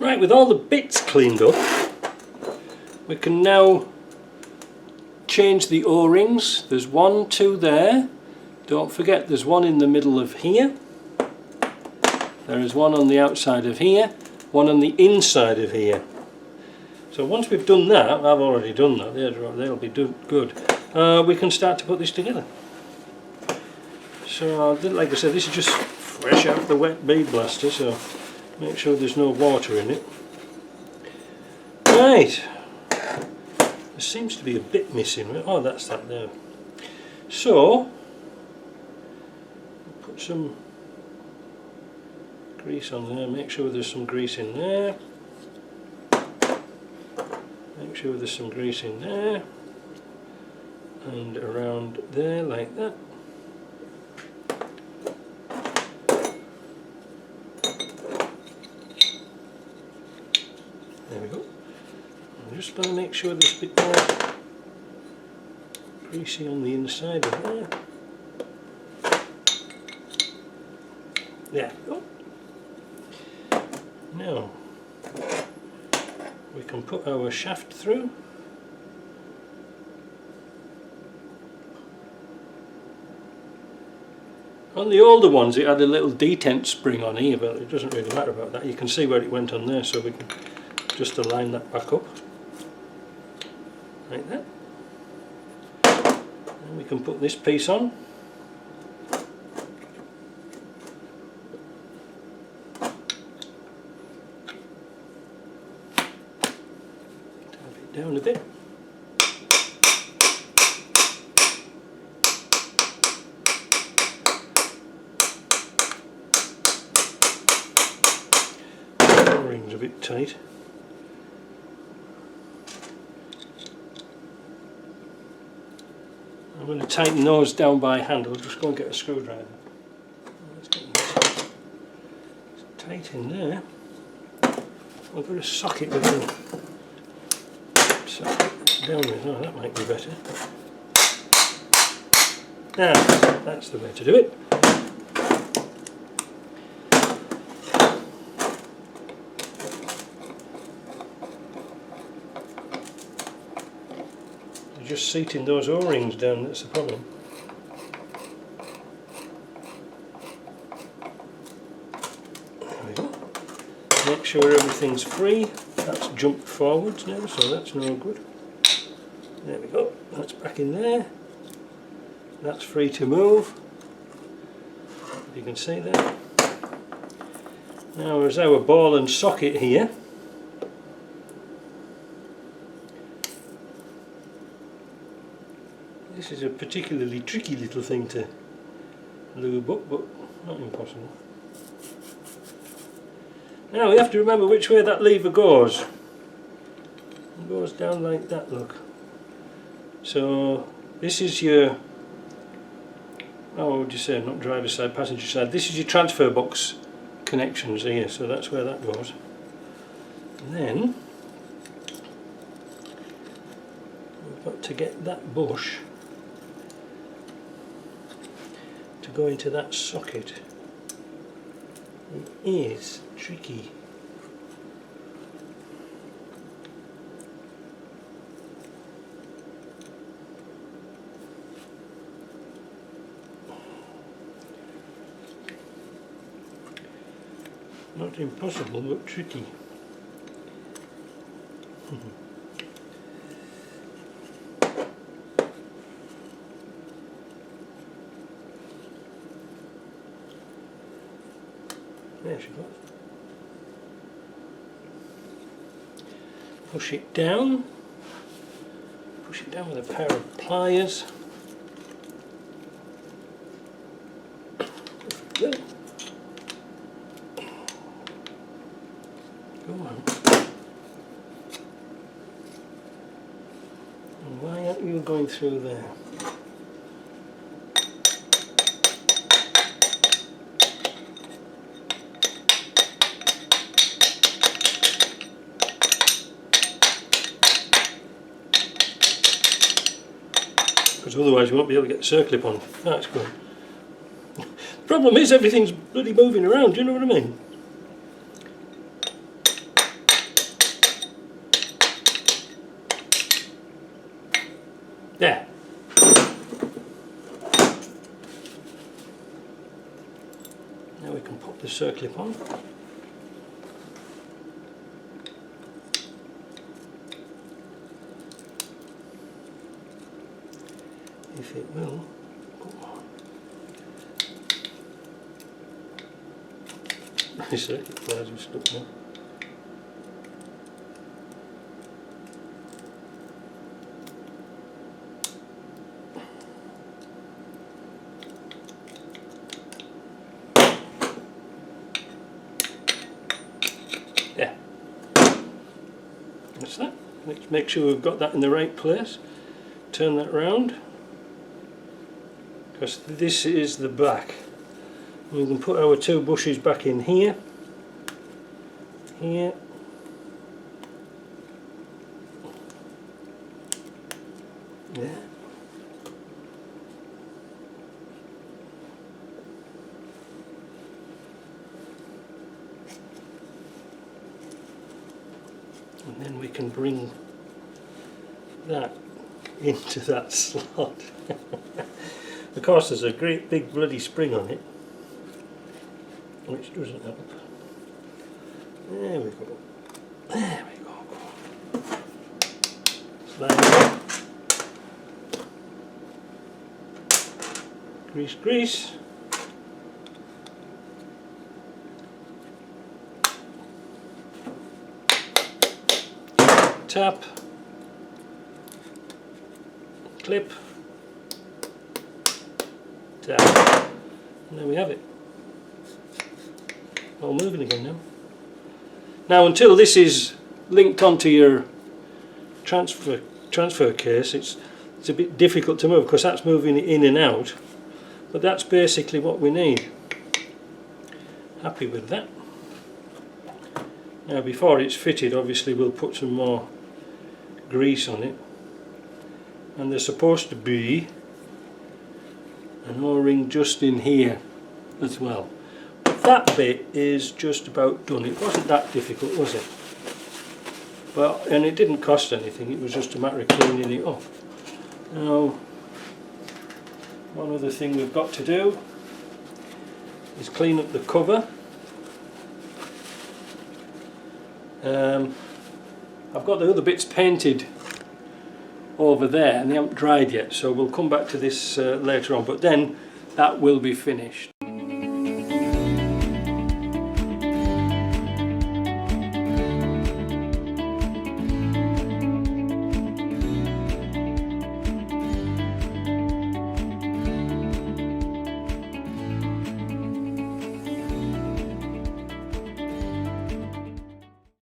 Right, with all the bits cleaned up, we can now change the O-rings. There's 1, 2 there. Don't forget there's one in the middle of here. There is one on the outside of here, one on the inside of here. So once we've done that, I've already done that, they'll be good, we can start to put this together. So like I said, this is just fresh out the wet bead blaster, so make sure there's no water in it. Right, there seems to be a bit missing. Oh, that's that there. So put some grease on there, make sure there's some grease in there. Make sure there's some grease in there and around there like that. There we go. I'm just going to make sure there's a bit more greasy on the inside of there. There we go. Now we can put our shaft through. On the older ones it had a little detent spring on here, but it doesn't really matter about that. You can see where it went on there, so we can just align that back up like that. And we can put this piece on. Down a bit. The ring's a bit tight. I'm going to tighten those down by hand. I'll just go and get a screwdriver. It's getting tight in there. I've got a socket with a down with. Oh, that might be better. Now, that's the way to do it. You're just seating those O-rings down, that's the problem. There we go. Make sure everything's free. That's jumped forwards now, so that's no good. There we go, that's back in there. That's free to move. You can see that. Now there's our ball and socket here. This is a particularly tricky little thing to lube up, but not impossible. Now we have to remember which way that lever goes. It goes down like that, look. So this is your, oh, what would you say, not driver's side, passenger side. This is your transfer box connections here, so that's where that goes. And then we've got to get that bush to go into that socket. It is tricky. Not impossible, but tricky. There she goes. Push it down. Push it down with a pair of pliers. Go on. And why aren't you going through there? Because otherwise you won't be able to get the circlip on. That's good. The problem is everything's bloody moving around, do you know what I mean? Now we can pop the circlip on. If it will. The circuit flares are stuck now. Yeah, that's that. Let's make sure we've got that in the right place. Turn that round, because this is the back. We can put our two bushes back in here, here, there. And then we can bring that into that slot. Of course there's a great big bloody spring on it, which doesn't help. There we go. There we go. Slide it. Grease, grease. Tap. Clip. Tap. And there we have it. All moving again now. Now, until this is linked onto your transfer case, it's a bit difficult to move because that's moving it in and out. But that's basically what we need. Happy with that. Now, before it's fitted, obviously we'll put some more grease on it. And there's supposed to be an O-ring just in here as well. That bit is just about done. It wasn't that difficult, was it? Well, and it didn't cost anything, it was just a matter of cleaning it up. Now, one other thing we've got to do is clean up the cover. I've got the other bits painted over there and they haven't dried yet, so we'll come back to this later on, but then that will be finished.